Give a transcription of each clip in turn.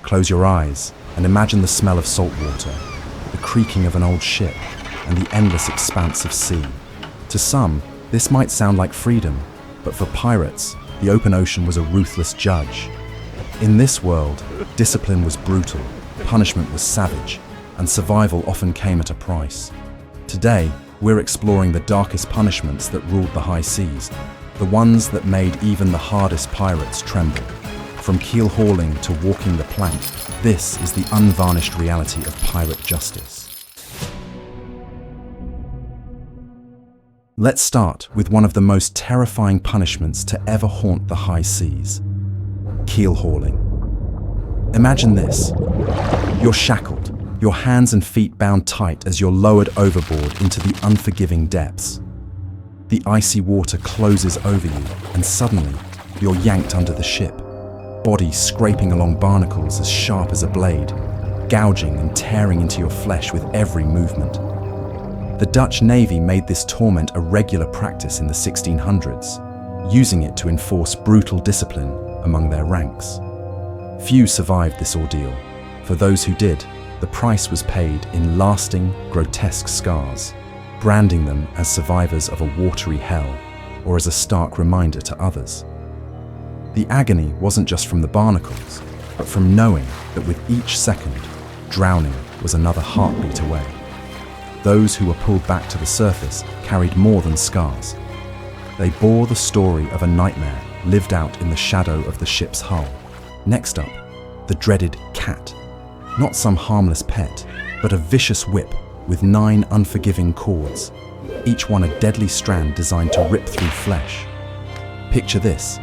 Close your eyes and imagine the smell of salt water, the creaking of an old ship, and the endless expanse of sea. To some, this might sound like freedom, but for pirates, the open ocean was a ruthless judge. In this world, discipline was brutal, punishment was savage, and survival often came at a price. Today, we're exploring the darkest punishments that ruled the high seas, the ones that made even the hardest pirates tremble. From keel-hauling to walking the plank, this is the unvarnished reality of pirate justice. Let's start with one of the most terrifying punishments to ever haunt the high seas: keel-hauling. Imagine this. You're shackled, your hands and feet bound tight as you're lowered overboard into the unforgiving depths. The icy water closes over you, and suddenly, you're yanked under the ship, body scraping along barnacles as sharp as a blade, gouging and tearing into your flesh with every movement. The Dutch Navy made this torment a regular practice in the 1600s, using it to enforce brutal discipline among their ranks. Few survived this ordeal. For those who did, the price was paid in lasting, grotesque scars, branding them as survivors of a watery hell or as a stark reminder to others. The agony wasn't just from the barnacles, but from knowing that with each second, drowning was another heartbeat away. Those who were pulled back to the surface carried more than scars. They bore the story of a nightmare lived out in the shadow of the ship's hull. Next up, the dreaded cat. Not some harmless pet, but a vicious whip with 9 unforgiving cords, each one a deadly strand designed to rip through flesh. Picture this.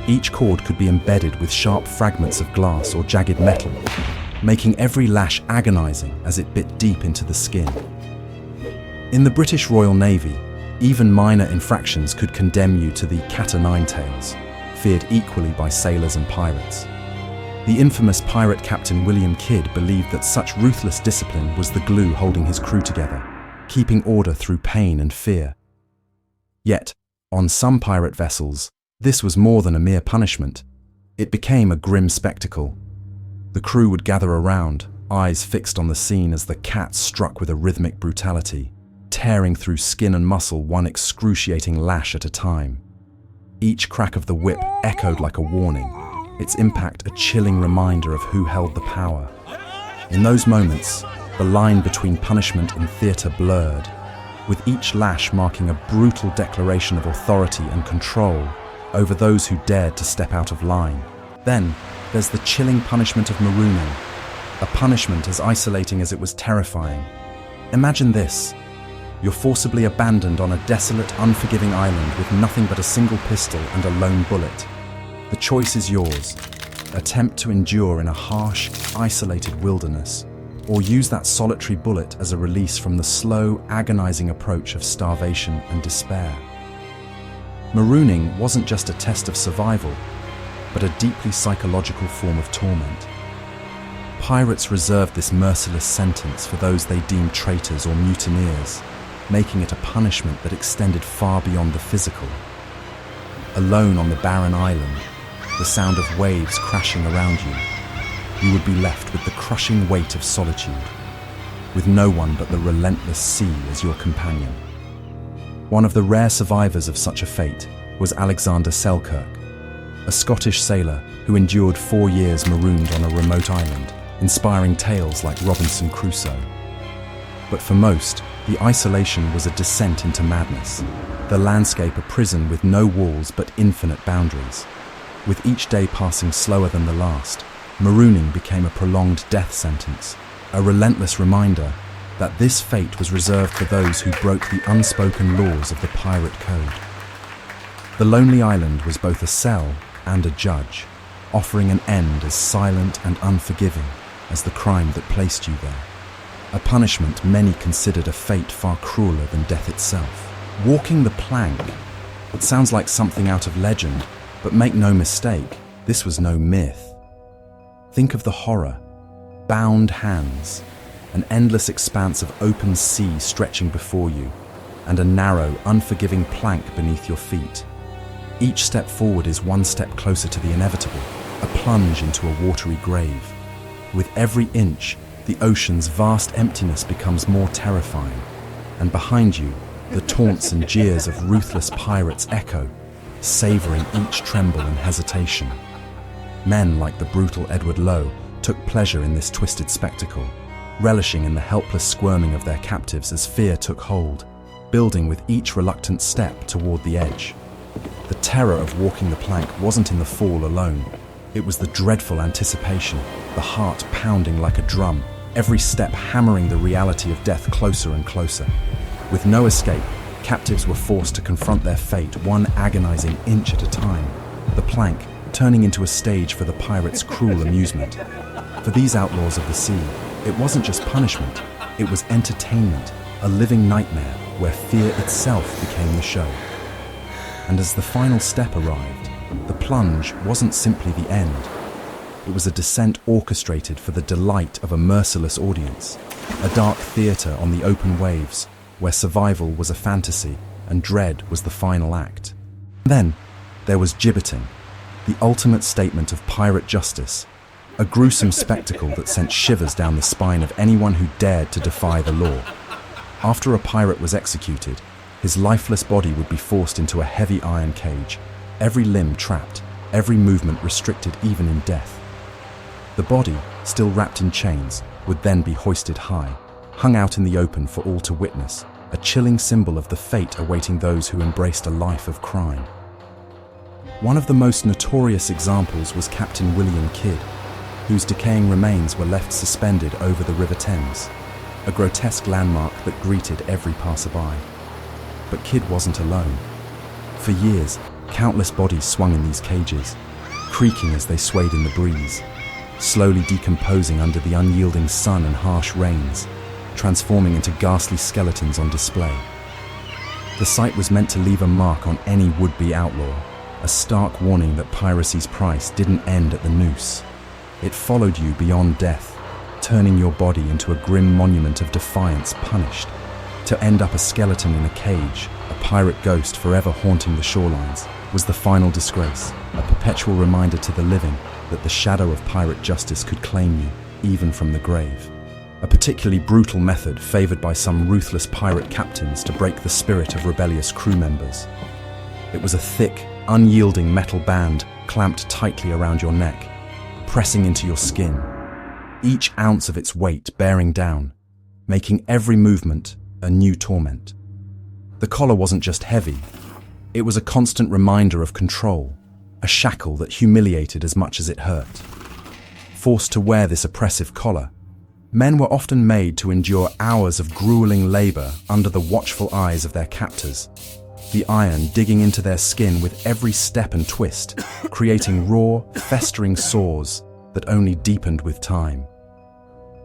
Each cord could be embedded with sharp fragments of glass or jagged metal, making every lash agonizing as it bit deep into the skin. In the British Royal Navy, even minor infractions could condemn you to the cat-o'-nine-tails, feared equally by sailors and pirates. The infamous pirate captain William Kidd believed that such ruthless discipline was the glue holding his crew together, keeping order through pain and fear. Yet, on some pirate vessels, this was more than a mere punishment. It became a grim spectacle. The crew would gather around, eyes fixed on the scene as the cat struck with a rhythmic brutality, tearing through skin and muscle one excruciating lash at a time. Each crack of the whip echoed like a warning, its impact a chilling reminder of who held the power. In those moments, the line between punishment and theatre blurred, with each lash marking a brutal declaration of authority and control over those who dared to step out of line. Then, there's the chilling punishment of marooning, a punishment as isolating as it was terrifying. Imagine this. You're forcibly abandoned on a desolate, unforgiving island with nothing but a single pistol and a lone bullet. The choice is yours. Attempt to endure in a harsh, isolated wilderness, or use that solitary bullet as a release from the slow, agonizing approach of starvation and despair. Marooning wasn't just a test of survival, but a deeply psychological form of torment. Pirates reserved this merciless sentence for those they deemed traitors or mutineers, making it a punishment that extended far beyond the physical. Alone on the barren island, the sound of waves crashing around you, you would be left with the crushing weight of solitude, with no one but the relentless sea as your companion. One of the rare survivors of such a fate was Alexander Selkirk, a Scottish sailor who endured 4 years marooned on a remote island, inspiring tales like Robinson Crusoe. But for most, the isolation was a descent into madness, the landscape a prison with no walls but infinite boundaries. With each day passing slower than the last, marooning became a prolonged death sentence, a relentless reminder that this fate was reserved for those who broke the unspoken laws of the pirate code. The lonely island was both a cell and a judge, offering an end as silent and unforgiving as the crime that placed you there. A punishment many considered a fate far crueler than death itself. Walking the plank. It sounds like something out of legend, but make no mistake, this was no myth. Think of the horror. Bound hands, an endless expanse of open sea stretching before you, and a narrow, unforgiving plank beneath your feet. Each step forward is one step closer to the inevitable, a plunge into a watery grave. With every inch, the ocean's vast emptiness becomes more terrifying, and behind you, the taunts and jeers of ruthless pirates echo, savoring each tremble and hesitation. Men like the brutal Edward Lowe took pleasure in this twisted spectacle, relishing in the helpless squirming of their captives as fear took hold, building with each reluctant step toward the edge. The terror of walking the plank wasn't in the fall alone. It was the dreadful anticipation, the heart pounding like a drum, every step hammering the reality of death closer and closer. With no escape, captives were forced to confront their fate one agonizing inch at a time, the plank turning into a stage for the pirates' cruel amusement. For these outlaws of the sea, it wasn't just punishment, it was entertainment, a living nightmare where fear itself became the show. And as the final step arrived, the plunge wasn't simply the end. It was a descent orchestrated for the delight of a merciless audience, a dark theatre on the open waves where survival was a fantasy and dread was the final act. Then there was gibbetting, the ultimate statement of pirate justice, a gruesome spectacle that sent shivers down the spine of anyone who dared to defy the law. After a pirate was executed, his lifeless body would be forced into a heavy iron cage, every limb trapped, every movement restricted even in death. The body, still wrapped in chains, would then be hoisted high, hung out in the open for all to witness, a chilling symbol of the fate awaiting those who embraced a life of crime. One of the most notorious examples was Captain William Kidd, whose decaying remains were left suspended over the River Thames, a grotesque landmark that greeted every passerby. But Kidd wasn't alone. For years, countless bodies swung in these cages, creaking as they swayed in the breeze, slowly decomposing under the unyielding sun and harsh rains, transforming into ghastly skeletons on display. The sight was meant to leave a mark on any would-be outlaw, a stark warning that piracy's price didn't end at the noose. It followed you beyond death, turning your body into a grim monument of defiance punished, to end up a skeleton in a cage, a pirate ghost forever haunting the shorelines, was the final disgrace, a perpetual reminder to the living that the shadow of pirate justice could claim you, even from the grave. A particularly brutal method favored by some ruthless pirate captains to break the spirit of rebellious crew members. It was a thick, unyielding metal band clamped tightly around your neck, pressing into your skin, each ounce of its weight bearing down, making every movement a new torment. The collar wasn't just heavy, it was a constant reminder of control, a shackle that humiliated as much as it hurt. Forced to wear this oppressive collar, men were often made to endure hours of grueling labor under the watchful eyes of their captors, the iron digging into their skin with every step and twist, creating raw, festering sores that only deepened with time.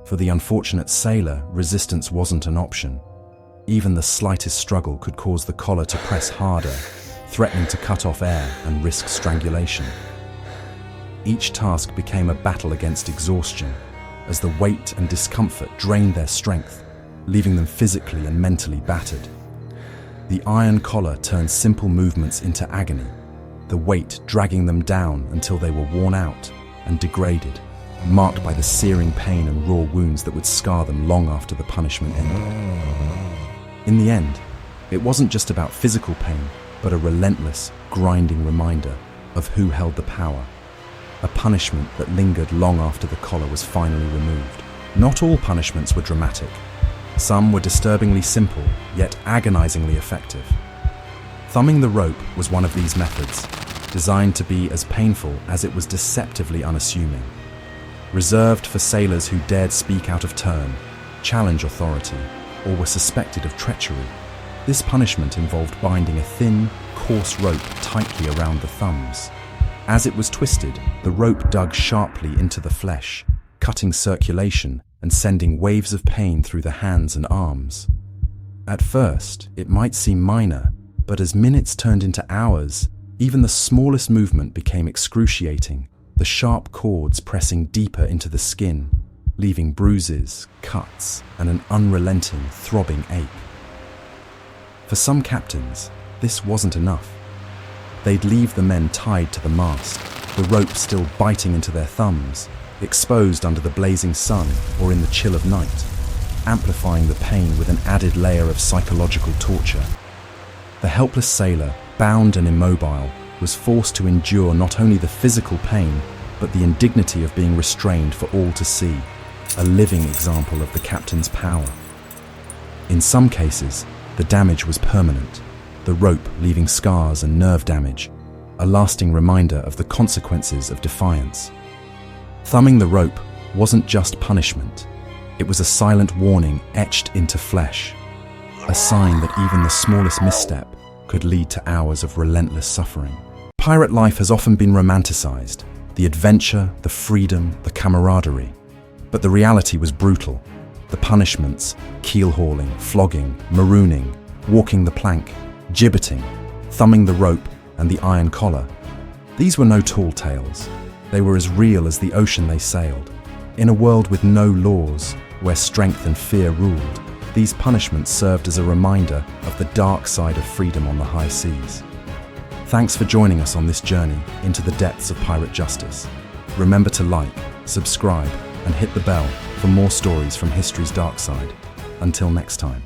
For the unfortunate sailor, resistance wasn't an option. Even the slightest struggle could cause the collar to press harder, threatening to cut off air and risk strangulation. Each task became a battle against exhaustion, as the weight and discomfort drained their strength, leaving them physically and mentally battered. The iron collar turned simple movements into agony, the weight dragging them down until they were worn out and degraded, marked by the searing pain and raw wounds that would scar them long after the punishment ended. In the end, it wasn't just about physical pain, but a relentless, grinding reminder of who held the power, a punishment that lingered long after the collar was finally removed. Not all punishments were dramatic. Some were disturbingly simple, yet agonizingly effective. Thumbing the rope was one of these methods, designed to be as painful as it was deceptively unassuming. Reserved for sailors who dared speak out of turn, challenge authority, or were suspected of treachery, this punishment involved binding a thin, coarse rope tightly around the thumbs. As it was twisted, the rope dug sharply into the flesh, cutting circulation and sending waves of pain through the hands and arms. At first, it might seem minor, but as minutes turned into hours, even the smallest movement became excruciating, the sharp cords pressing deeper into the skin, leaving bruises, cuts, and an unrelenting, throbbing ache. For some captains, this wasn't enough. They'd leave the men tied to the mast, the rope still biting into their thumbs, exposed under the blazing sun or in the chill of night, amplifying the pain with an added layer of psychological torture. The helpless sailor, bound and immobile, was forced to endure not only the physical pain, but the indignity of being restrained for all to see, a living example of the captain's power. In some cases, the damage was permanent, the rope leaving scars and nerve damage, a lasting reminder of the consequences of defiance. Thumbing the rope wasn't just punishment, it was a silent warning etched into flesh, a sign that even the smallest misstep could lead to hours of relentless suffering. Pirate life has often been romanticized, the adventure, the freedom, the camaraderie. But the reality was brutal. The punishments, keel-hauling, flogging, marooning, walking the plank, gibbeting, thumbing the rope, and the iron collar. These were no tall tales. They were as real as the ocean they sailed. In a world with no laws, where strength and fear ruled, these punishments served as a reminder of the dark side of freedom on the high seas. Thanks for joining us on this journey into the depths of pirate justice. Remember to like, subscribe, and hit the bell for more stories from history's dark side. Until next time.